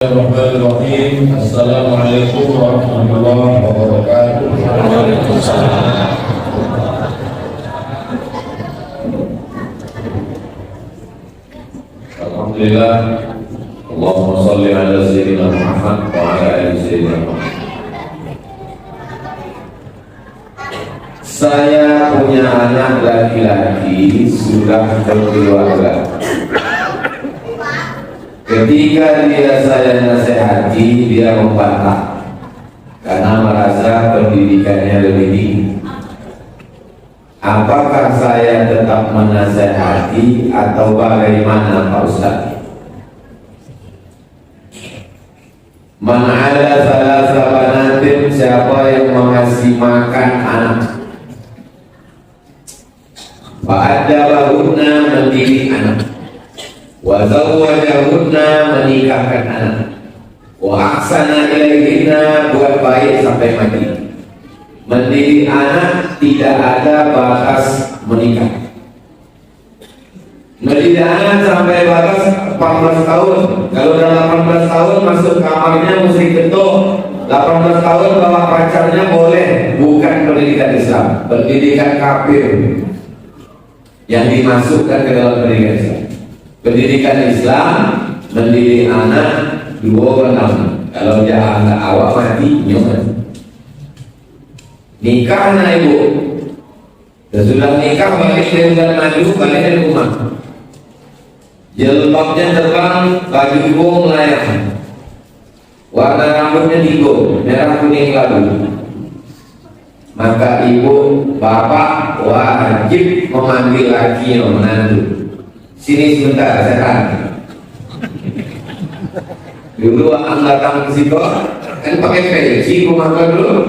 Bismillahirrahmanirrahim. Assalamualaikum warahmatullahi wabarakatuh. Waalaikumsalam. Alhamdulillah. Allahumma shalli ala sayyidina Muhammad wa ala ali sayyidina Muhammad. Saya punya anak laki-laki sudah berkeluarga. Ketika saya nasihati, dia membantah karena merasa pendidikannya lebih tinggi. Apakah saya tetap menasihati atau bagaimana Pak Ustaz? Man ala salasa banatin, siapa yang mengasih makan anak, fa'adabahunna, mendidik anak, wa zawwajahunna, menikahkan anak, wa ahsana ilaihinna, buat baik sampai mati. Mendidik anak tidak ada batas menikah. Mendidik anak sampai batas 14 tahun. Kalau dalam 18 tahun masuk kamarnya mesti ketuk. 18 tahun bawa pacarnya boleh. Bukan pendidikan Islam, pendidikan kafir yang dimasukkan ke dalam pendidikan Islam. Pendidikan Islam mendidik anak 2 tahun. Kalau dia anak awak mati, nyoman. Nikah anak ibu, dan sudah nikah balik dari bulan maju, balik dari rumah. Jilbabnya terbang, baju ibu melayang. Warna rambutnya tigo, merah kuning labu. Maka ibu, bapak wajib memanggil laki yang menantu. Sini sebentar, saya tanya. Dulu ang datang ke situ, kan pakai peci, aku makan dulu.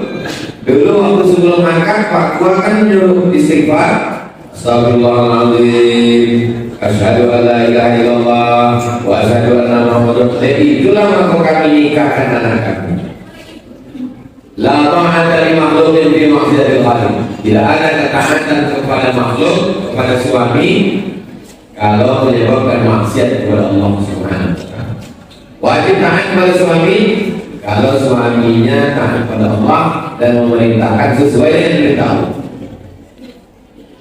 Dulu waktu sebelum makan, Pak Gua kan nyuruh istighfar. Astagfirullahaladzim, asyhadu an la ilaha illallah, wa asyhadu anna Muhammadar Rasulullah. Itulah maka kami nikahkan anak kami. La ta'ata li makhluqin fi ma'siyatil khaliq. Tidak ada ketaatan kepada makhluk, kepada suami kalau menyebabkan maksiat kepada Allah Subhanahu wa taala. Wajib taat kepada suami kalau suaminya taat kepada Allah dan memerintahkan sesuai dengan perintah Allah.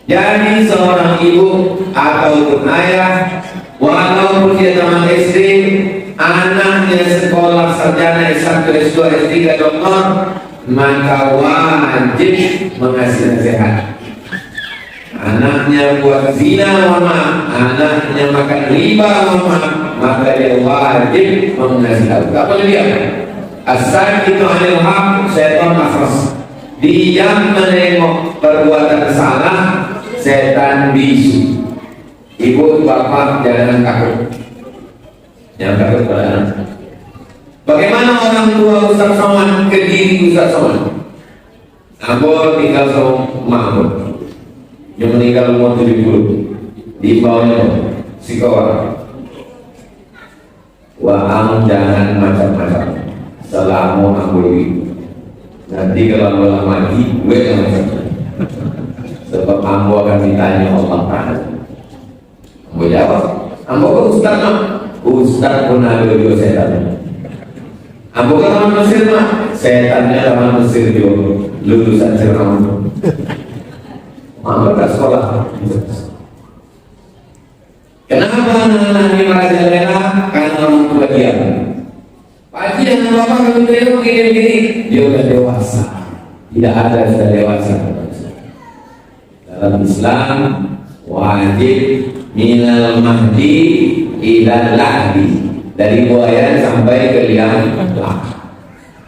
Jadi seorang ibu ataupun ayah, walaupun dia teman istri, anaknya sekolah sarjana S1, S2, S3, doktor, maka wajib mengasih nasihat. Anaknya buat zina, mama, anaknya makan riba, mama, maka dia wajib mengasih tahu. Tak boleh diam. Asal itu anil haq, setan nafas. Diam menengok perbuatan salah, setan bisu. Ibu bapak jangan takut. Jangan takut pada anak. Bagaimana orang tua Ustaz Somad ke diri Ustaz Somad? Aku tinggal sama Mahmud yang meninggal umur 70. Di bawahnya si kawan. Wah, jangan macam-macam. Selamu amboi. Nanti kalau Allah mati, gue yang macam. Sebab ambo akan ditanya Allah Ta'ala. Ambo jawab, ambo ke Ustaz mah? Ustaz pun ada juga setan. Ambo ke taman Mesir mah? Setannya taman Mesir juga. Lulusan Fir'aun. Ambo ke sekolah. Kenapa anak-anak ini merajalela? Karena orang tua dia. Pak Haji dengan bapak kalau beliau begini-begini, dia sudah dewasa. Tidak ada sudah dewasa. Dalam Islam wajib minal mahdi ilal lahdi, dari buayan sampai ke liang lahat.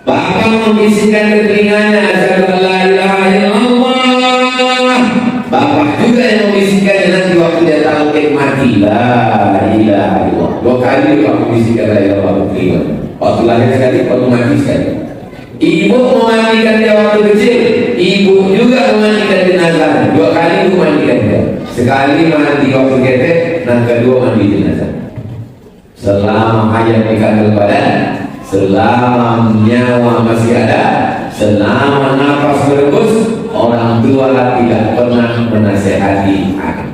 Bapak membisikkan ke telinganya asyhadu an la ilaha illallah. Bapak juga yang membisikkan nanti waktu dia tahu mati la ilaha illallah. 2 kali bapak membisikkan la ilaha illallah. Waktu lahir sekali, waktu mati sekali. Ibu memandikan dia waktu kecil, ibu juga memandikan jenazah. 2 kali ibu mandikan dia. Sekali mandi waktu ketek, dan kedua mandi jenazah. Selama hayat di kandung badan, selama nyawa masih ada, selama nafas berhembus, orang tua tidak pernah menasehati anak.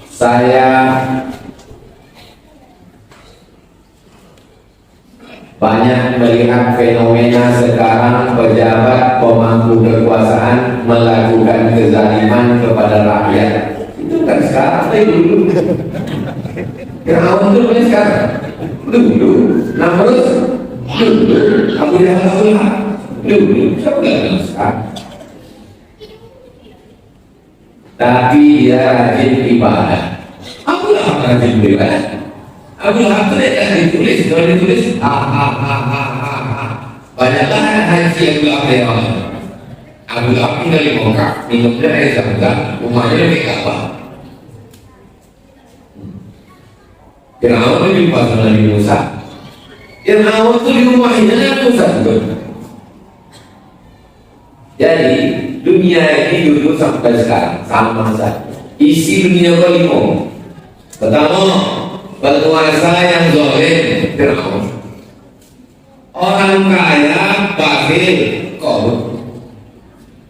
Saya Banyak melihat fenomena sekarang pejabat pemangku kekuasaan melakukan kezaliman kepada rakyat. Itu kan sekarang, tapi dulu. Firaun dulu sekarang. Dulu. Namrud dulu. Abu Jahal dulu. Sekarang. Tapi dia rajin ibadah. Abu Lahab rajin ibadah. Abu Lahab itu tidak ditulis, kalau ditulis banyaklah haji Abu Lahab lewat. Abu Lahab tinggal di Mekah, minumnya air zam-zam, rumahnya lebih kapal. Firaun itu di pasal Nabi Musa. Firaun itu di rumahnya Nabi Musa juga. Jadi dunia ini dulu sampai sekarang sama saja. Isi dunia kelima. Pertama, penguasa yang zalim, Firaun. Orang kaya, bakhil, korup.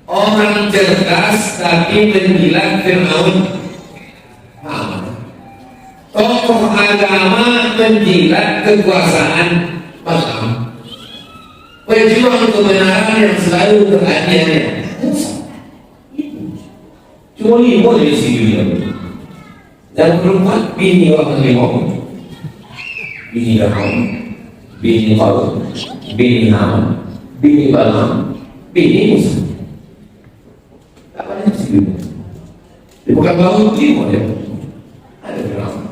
Orang cerdas tapi menjilat, Firaun. Tokoh agama menjilat kekuasaan, paham. Pejuang kebenaran yang selalu beraniaya. Cuma 5 di sini dan perempuan bini orang 5, bini Rahman, bini Qarun, bini Haman, bini Balam, bini Musa. Apa yang sini? Bukan bau 5 ya. Ada Rahman,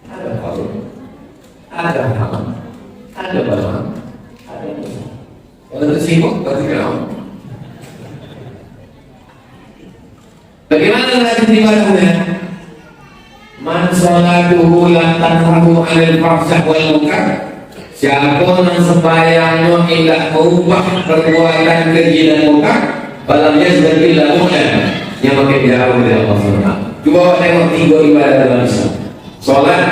ada Qarun, ada Haman, ada Balam. Kalau sibuk, berarti kenapa? Bagaimana rajin ibadahnya? Man sholatuhu la tanhahu 'anil fahsya wal munkar. Siapa yang sembahyangnya tidak mengubah perbuatan keji dan munkar, falam yazid illa mu'min, yang makin jauh dari Allah SWT. Coba tengok 3 ibadah dalam Islam: sholat,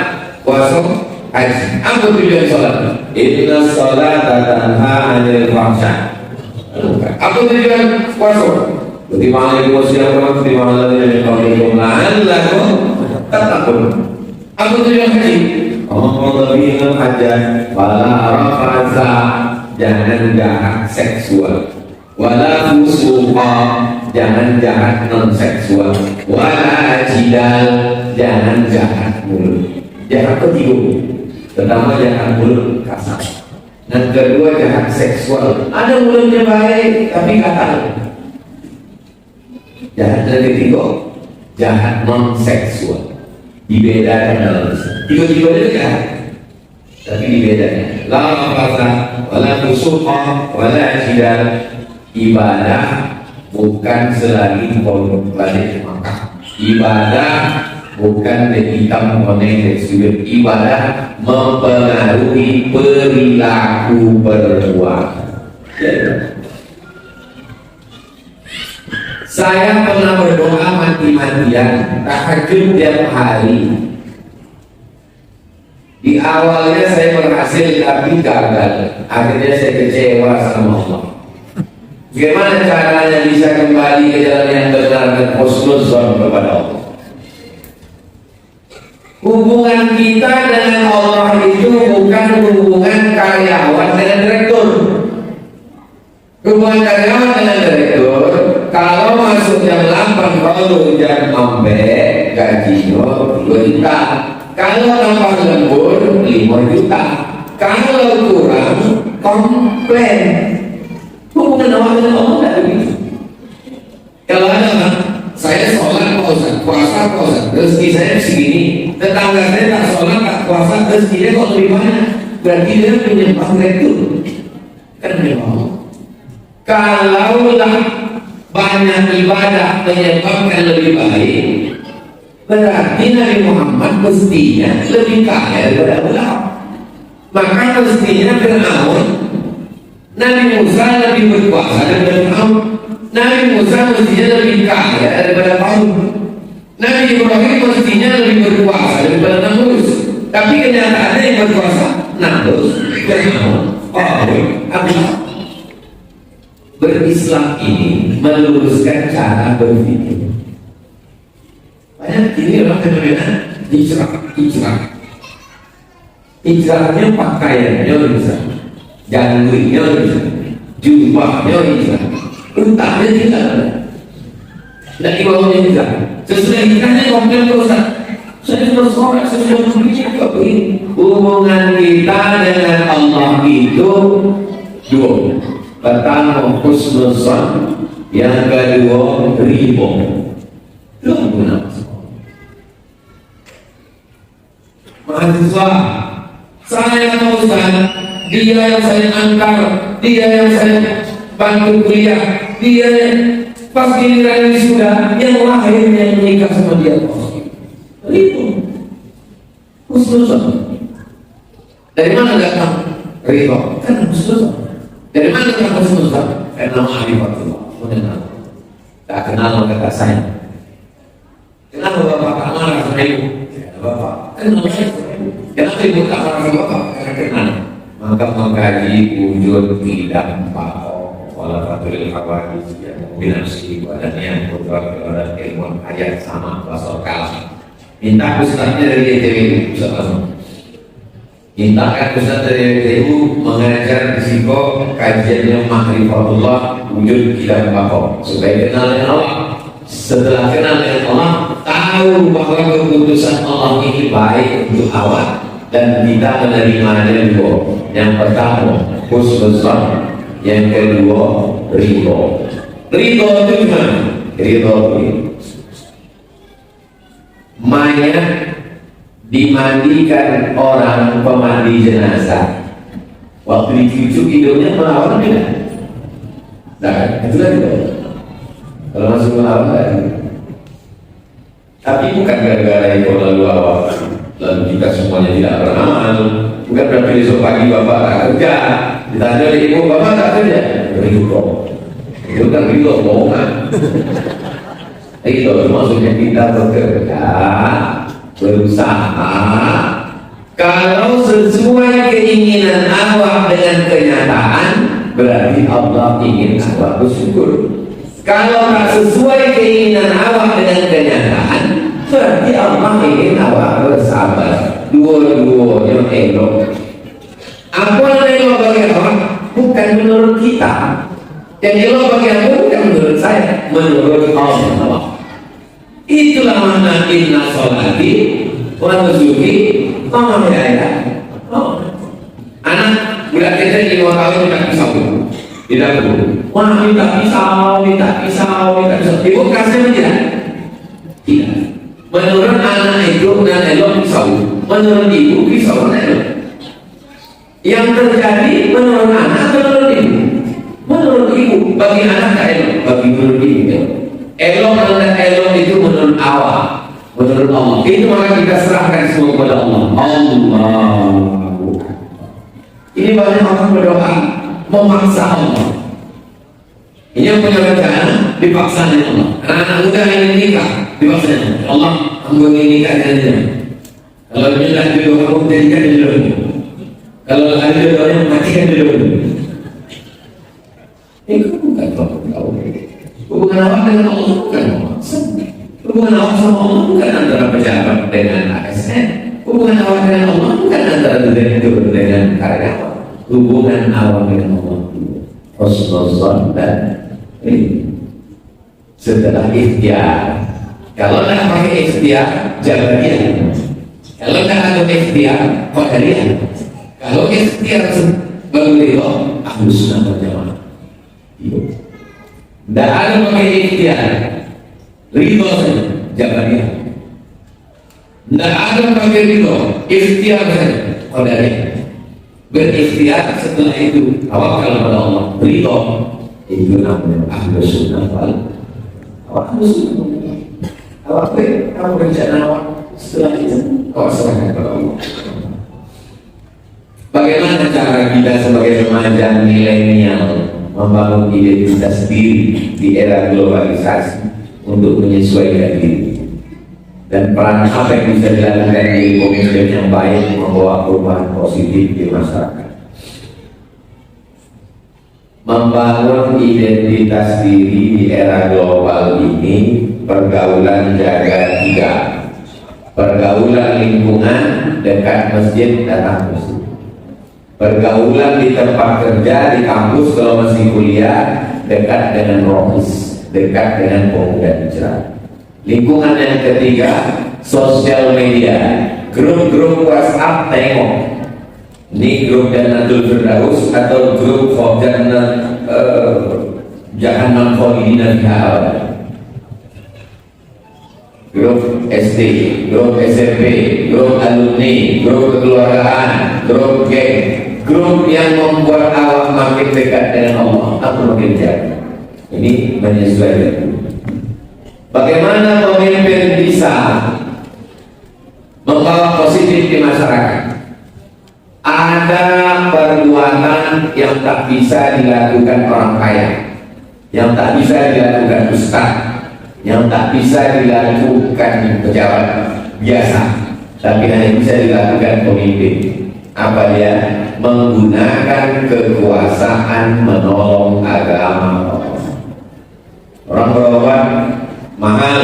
puasa, haji. Apa tujuan sholat? Inna sholata tanha 'anil fahsya. Apa tujuan puasa? Kutiba alaikum wasyarakat, kutiba alaikum la'allakum tattaqun. Apa tujuan haji? Allah bilang hajat wala rafasa, jangan jahat seksual, wala fusuqa, jangan jahat non seksual, wala jidal, jangan jahat mulut. Jahat ketiga, pertama jahat mulut kasar, dan kedua jahat seksual. Ada mulutnya baik tapi kasar. Jahat yang ketiga, jahat non seksual. Dibedakan dalam Islam. Tiga-tiga itu jahat, tapi dibedakan. La rafasa, wala fusuqa, wala jidal. Ibadah bukan selagi balik Makkah. Ibadah bukan hitam koneng tersebut. Ibadah mempengaruhi perilaku perbuatan. Saya pernah berdoa mati-matian tahajud tiap hari. Di awalnya saya berhasil tapi gagal. Akhirnya saya kecewa sama Allah. Bagaimana caranya bisa kembali ke jalan yang benar dan husnuzon kepada Allah? Hubungan kita dengan Allah itu bukan hubungan karyawan dengan direktur. Hubungan karyawan dengan direktur, kalau masuk jam 8 kalau jam 4 gajinya 2 juta. Kalau tambah lembur 5 juta. Kalau kurang komplain. Hubungan awal dengan Allah tidak begitu. Kalau ada saya sholat Pak, puasa Pak, rezeki saya segini. Tetangga saya tak sholat tak puasa, rezekinya kok lebih banyak. Berarti dia menyembah direktur. Kan memang. Kalaulah banyak ibadah menyebabkan lebih baik, berarti Nabi Muhammad mestinya lebih kaya daripada Abu Lahab. Maka mestinya Fir'aun, Nabi Musa lebih berkuasa daripada Fir'aun. Nabi Musa mestinya lebih kaya daripada Fir'aun. Nabi Ibrahim mestinya lebih berkuasa daripada Namrud. Tapi kenyataannya yang berkuasa Namrud, Fir'aun, Abu Lahab. Berislam ini meluruskan cara berpikir. Banyak ini orang fenomena hijrah. Hijrahnya pakaiannya bisa. janggungnya bisa, jubahnya bisa, utangnya tidak ada. Dan di bawahnya juga. Sesudah nikahnya komplain ke Ustaz. Saya sudah sholat, saya sudah berpikir hubungan kita dengan Allah itu dua. Pertama husnul dzan, yang kedua ridho. Itu guna. Mahasiswa, saya mau Ustaz, dia yang saya antar, dia yang saya bantu kuliah, dia pas giliran sudah yang lahir yang menikah sama dia. Ridho, husnul dzan. Dari mana datang ridho? Kan husnul dzan. Dari mana datang husnul dzan? Karena ma'rifatullah, mengenal. Tak kenal maka tak sayang. Kenapa bapak tak marah sama ibu? Karena bapak kenal saya. Kenapa ibu tak marah sama bapak? Karena kenal. Maka mengkaji wujud tidak paham wala fatul hawadis ya binafsi badan yang berdoa kepada ilmu ayat sama pasal kalam. Minta ustaznya dari DTW mintakan ustaz dari DTW mengajar risiko kajiannya ma'rifatullah wujud tidak paham supaya kenal dengan Allah. Setelah kenal dengan Allah, tahu bahwa keputusan Allah ini baik untuk awak dan kita menerimanya dua. Yang pertama husnul dzan, yang kedua ridho. Ridho itu gimana? Ridho itu mayat dimandikan orang pemandi jenazah, waktu dicucuk hidungnya melawan tidak? Nah, itu kan kalau masuk melawan kan? Tapi bukan gara-gara itu lalu awal lalu kita semuanya tidak beramal, bukan berarti besok pagi bapak tak kerja, ditanya oleh ibu bapak tak kerja, itu kan ridho bohongan. Itu maksudnya kita bekerja, berusaha. Kalau sesuai keinginan awak dengan kenyataan, berarti Allah ingin awak bersyukur. Kalau tak sesuai keinginan awak dengan kenyataan, berarti Allah ingin awak bersabar. Dua-duanya elok. Apa yang elok bagi awak bukan menurut kita. Yang elok bagi aku bukan menurut saya, menurut Allah. Itulah makna inna sholati wa nusuki wa mahyaya. Anak budak kecil 5 tahun minta pisau, tidak perlu. Wah minta pisau. Ibu kasih tidak? Tidak. Menurut anak itu dan elok pisau, menurut ibu pisau dan elok. Yang terjadi menurut anak, menurut ibu. Menurut ibu, bagi anak tak elok, bagi menurut ibu elok. Elok dan elok itu menurut awak, menurut Allah. Itu maka kita serahkan semua kepada Allah. Allah. Ini banyak orang berdoa memaksa Allah. Ini yang punya rencana dipaksa oleh Allah. Anak-anak muda yang nikah dipaksa oleh Allah. Allah ingin nikah dengan dia. Kalau dia tak jodoh kamu jadikan dia jodohnya. Kalau ada jodohnya matikan dia jodohnya. Itu bukan tahu. Hubungan awak dengan Allah bukan hubungan awak sama Allah bukan antara pejabat dengan ASN. Hubungan awak dengan Allah bukan antara direktur dengan karyawan. Hubungan awak dengan Allah husnul dzan dan setelah ikhtiar. Kalau tak pakai ikhtiar jabariyah. Kalau tak ada ikhtiar qadariyah. Kalau ikhtiar baru ridho ahlus sunnah wal jamaah. Tidak ada pakai ikhtiar, ridho saja, jabariyah. Tidak ada pakai ridho, ikhtiar saja, qadariyah. Berikhtiar setelah itu tawakal kepada Allah, ridho. Itu namanya ahlus sunnah wal jamaah. Awak kamu rencana awak setelah itu kau serahkan kepada Allah. Bagaimana cara kita sebagai remaja milenial membangun identitas diri di era globalisasi untuk menyesuaikan diri, dan peran apa yang bisa dilakukan di komitmen yang baik membawa perubahan positif di masyarakat. Membangun identitas diri di era global ini pergaulan jaga 3. Pergaulan lingkungan dekat masjid datang masjid. Pergaulan di tempat kerja, di kampus kalau masih kuliah, dekat dengan rohis, dekat dengan pemuda hijrah. Lingkungan yang ketiga, sosial media, grup-grup WhatsApp tengok. Ini grup Jannatul Firdaus atau grup Jahannam Khalidina Fiha, grup SD, grup SMP, grup alumni, grup kekeluargaan, grup geng, grup yang membuat awak makin dekat dengan Allah atau makin jauh. Ini menyesuaikan. Bagaimana pemimpin bisa membawa positif di masyarakat? Ada perbuatan yang tak bisa dilakukan orang kaya, yang tak bisa dilakukan ustaz, yang tak bisa dilakukan pejabat biasa, tapi hanya bisa dilakukan pemimpin. Apa dia? Menggunakan kekuasaan menolong agama. Orang berobat mahal,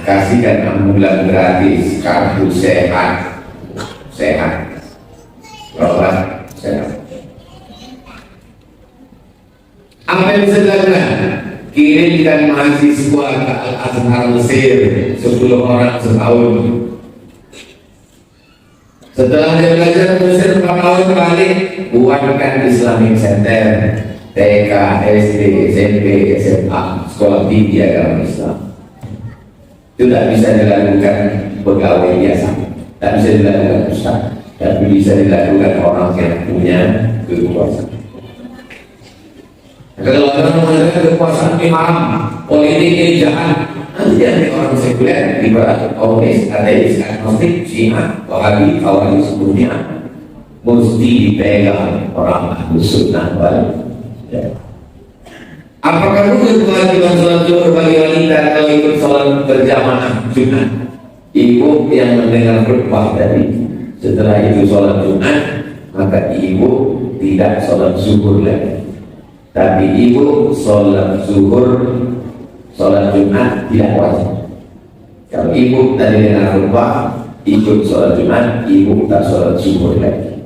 kasihkan ambulan gratis, kartu sehat, berobat sehat. Apa yang bisa dilakukan? Kirimkan mahasiswa ke Al-Azhar Mesir 10 orang setahun. Setelah dia belajar Mesir 4 tahun balik, buatkan Islamic Center, TK, SD, SMP, SMA, sekolah tinggi agama Islam. Itu tak bisa dilakukan pegawai biasa, tak bisa dilakukan ustaz, tapi bisa dilakukan orang yang punya kekuasaan. Kalau orang mengatakan kekuasaan ini haram, politik ini jahat, nanti ada orang sekuler, ibarat komunis, ateis, agnostik, Syiah, Wahabi, Khawarij sebelumnya, mesti dipegang orang Ahlus Sunnah wal Jamaah. Apakah itu kewajiban sholat zuhur bagi wanita kalau ikut sholat berjamaah Jumat? Ibu yang mendengar khutbah tadi, setelah itu sholat Jumat, maka ibu tidak sholat zuhur lagi. Tapi ibu sholat zuhur, sholat Jumat tidak wajib. Kalau ibu tadi dengar khutbah, ikut sholat Jumat, ibu tak sholat zuhur lagi,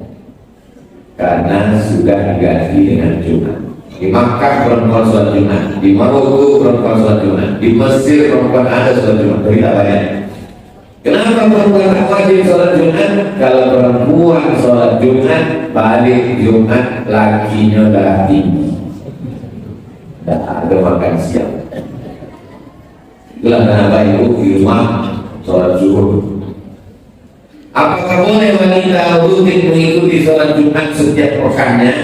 karena sudah diganti dengan Jumat. Di Makkah perempuan sholat Jumat, di Maroko perempuan sholat Jumat, di Mesir perempuan ada sholat Jumat, berita banyak. Kenapa perempuan tak wajib sholat Jumat? Kalau perempuan sholat Jumat, balik Jumat lakinya dah tinggi, tak ada makan siang. Itulah kenapa ibu di rumah sholat zuhur. Apakah boleh wanita rutin mengikuti sholat Jumat setiap pekannya?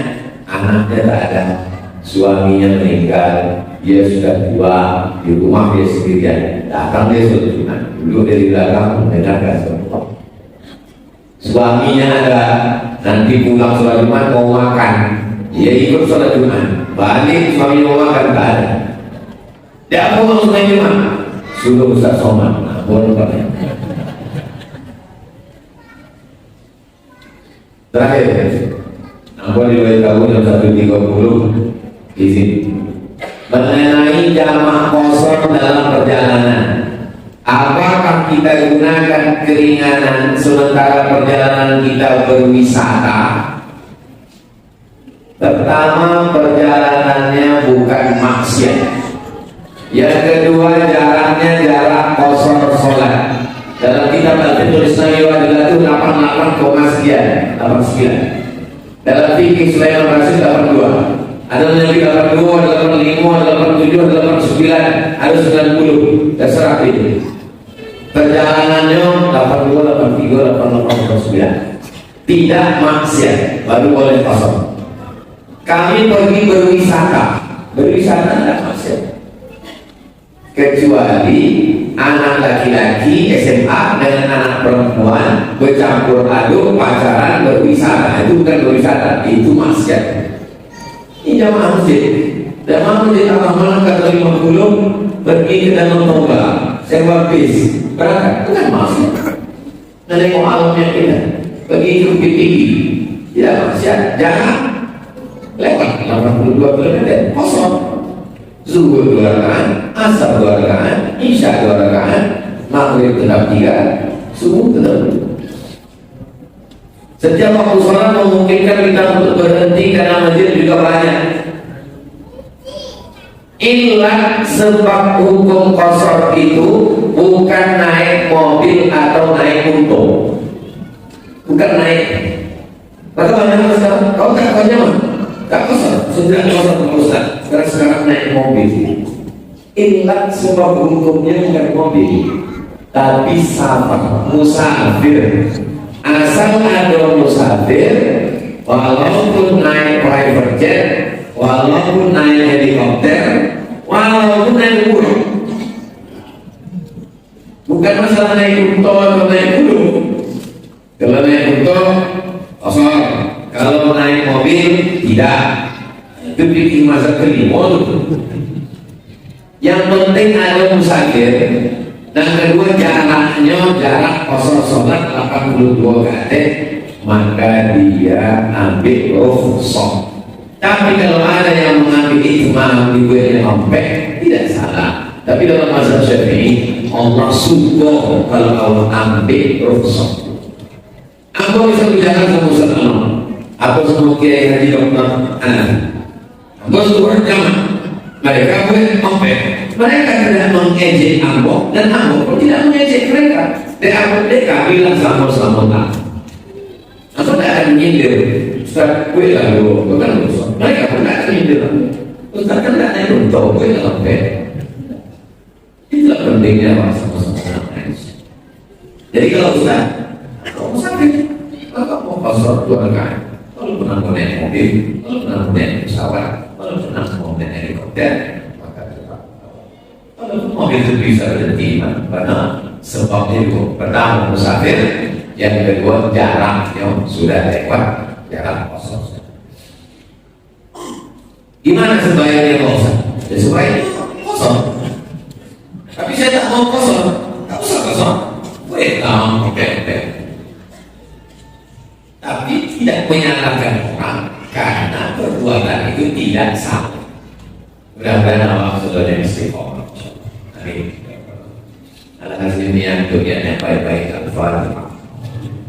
Anaknya tak ada, suaminya meninggal, dia sudah tua, di rumah dia sendirian, datang dia sholat Jumat, duduk dari belakang mendengarkan sholat. Suaminya ada, nanti pulang sholat Jumat mau makan, dia ikut sholat Jumat, balik suami mau makan, tak ada. Dia mau sholat Jumat, suruh Ustaz Somad, boleh pakai. Terakhir, apa diberitahu jam 1.30 di sini mengenai jamaah kosong dalam perjalanan. Apakah kita gunakan keringanan sementara perjalanan kita berwisata? Pertama, perjalanannya bukan maksiat. Yang kedua, jaraknya jarak kosong sholat. Dalam kitab Al-Fiqh Islami Wadilatul 88, sekian 89. Dalam fikih Sulaiman Rasyid 82. Ada Nabi 82, ada 85, ada 87, ada 89, ada 90. Terserah ini. Perjalanannya 82, 83, 88, 89. Tidak maksiat, baru boleh kosong. Kami pergi berwisata. Berwisata tidak maksiat, kecuali anak laki-laki SMA dengan anak perempuan bercampur aduk, pacaran, berwisata. Itu bukan berwisata, itu maksiat. Ini jamaah masjid. Jamaah masjid Al-Rahman kata 50 pergi ke Danau Toba, sewa bis, berangkat, bukan maksiat. Menengok alamnya kita, pergi ke Bukit Tinggi, tidak maksiat. Jangan lewat 82 km kosong. Zuhur 2 rakaat, asar 2 rakaat, isya 2 rakaat, maghrib tetap 3, subuh tetap 2. Setiap waktu sholat memungkinkan kita untuk berhenti karena masjid juga banyak. Inilah sebab hukum qasar itu bukan naik mobil atau naik untung, bukan naik. Maka bagaimana sekarang? Kau tak kau nyaman? Tak qasar, sudah qasar Pak Ustaz. Sekarang naik mobil. Inilah sebab hukumnya bukan mobil, tapi safar, musafir. Asal ada musafir, walaupun naik private jet, walaupun naik helikopter, walaupun naik burung, bukan masalah naik unta atau naik burung. Kalau naik unta kosong, kalau naik mobil tidak. Itu bikin masa kelima tuh. Yang penting ada musafir. Dan kedua jarak kosong sholat 82 km, maka dia ambil rukhsah. Tapi kalau ada yang mengambil itmam dibuatnya sampai, tidak salah. Tapi dalam mazhab Syafi'i, Allah suka kalau Allah ambil rukhsah. Aku bisa bicara sama Ustaz Anwar, aku sama Kiai Haji Dr. Anas. Aku suruh jamaah. Mereka boleh sampai. Mereka tidak mengejek Ambo dan Ambo pun tidak mengejek mereka. Mereka bilang sama-sama tak. Atau tidak ada menyindir. Ustaz, gue lah dulu, bukan Ustaz. Mereka pun tidak ada menyindir. Ustaz kan tidak naik untuk, gue lah sampai. Itulah pentingnya sama-sama. Jadi kalau Ustaz, kalau sakit, kalau mau kosor dua kali. Kalau pernah mau naik mobil, kalau pernah mau naik pesawat, kalau pernah mau naik helikopter, mobil itu bisa berhenti karena sebabnya itu pertama musafir, yang kedua jarak yang sudah lewat, jarak kosong. Gimana sebaiknya kosong? Ya sebaiknya kosong. Tapi saya tak mau kosong, tak usah kosong. Boleh tahu, oke. Tapi tidak menyalahkan orang karena perbuatan itu tidak sama. Mudah-mudahan Allah sudah ada istiqomah. Ala hasimian dunia baik-baik al-Fatihah.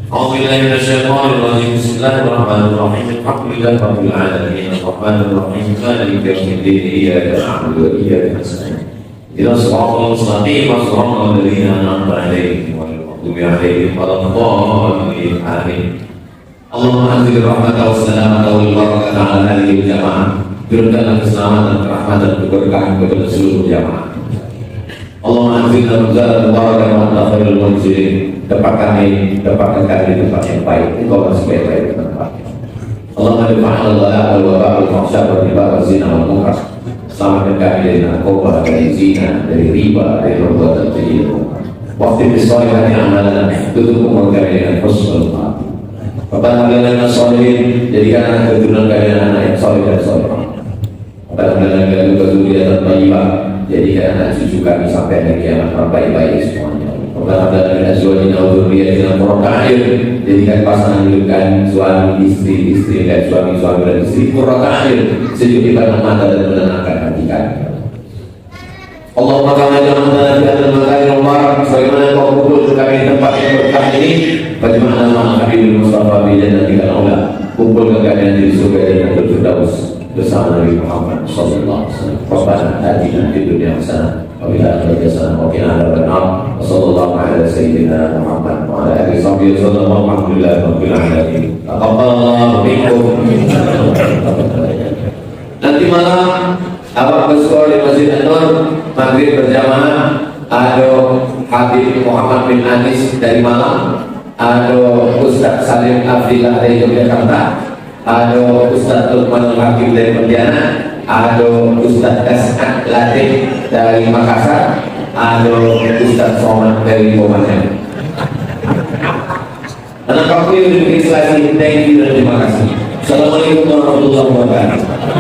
A'udzubillahi minasyaitonir rajim. Bismillahirrahmanirrahim. Alhamdulillahi rabbil alamin. Arrahmanir rahim. Maliki yaumiddin. Iyyaka na'budu wa iyyaka nasta'in. Ihdinas siratal mustaqim. Siratal ladzina an'amta 'alaihim ghairil maghdubi 'alaihim waladdallin. Amin. Allahumma anzil rahmata wa salamata wal barakata 'ala hadhihi al-jamaah. Turunkanlah keselamatan, rahmatan, keberkahan kepada seluruh jamaah. Allahumma anzilna muzzalan mubarakan wa anta khairul munzilin. Dapatkan kami di tempat yang baik. Engkau masih baik-baik tempat. Allahumma difa'al al-ghala wal-wabah wal-fahsya wal-riba wal-zina wal-munkar. Selamatkan kami dari narkoba, dari zina, dari riba, dari perbuatan keji. Waktu bismillahirrahmanirrahim amalan. Tutup umur kami dengan husnul khatimah. Rabbana hab lana sholihin, jadikan anak keturunan kami anak yang soleh dan solehah. Rabbana hab lana dzurriyyatan thayyibah, jadikan anak cucu kami sampai hari kiamat baik-baik semuanya. Rabbana hab lana min azwajina wa dzurriyyatina qurrata a'yun, jadikan pasangan hidup kami, suami istri dan suami dan istri qurrata a'yun, sejuk dipandang mata dan menenangkan hati kami. Allahumma kama ja'alna fi hadzal makanin mubarak, sebagaimana Kau kumpulkan kami di tempat yang berkah ini, fajma'na ma'a Habibul Mustafa bi jannatikal aula. Kumpulkan kami nanti di surga Jannatul Firdaus bersama Nabi Muhammad sallallahu alaihi wasallam. Rabbana atina fid dunya hasanah wa fil akhirati hasanah wa qina adzabannar. Wa sallallahu ala sayyidina Muhammad wa ala alihi washabbihi wasallam. Alhamdulillahi rabbil alamin. Taqabbalallahu minkum. Nanti malam Abang bersekolah di Masjid An-Nur, maghrib berjamaah. Ada Habib Muhammad bin Anis dari Malang, ada Ustaz Salim Abdillah dari Yogyakarta, ada Ustaz Lukman Hakim dari Pontianak, ada Ustaz As'ad Latif dari Makassar, ada Ustaz Somad dari Bomahan. Anak kamu yang diberi selasi, thank you dan terima kasih. Assalamualaikum warahmatullahi wabarakatuh.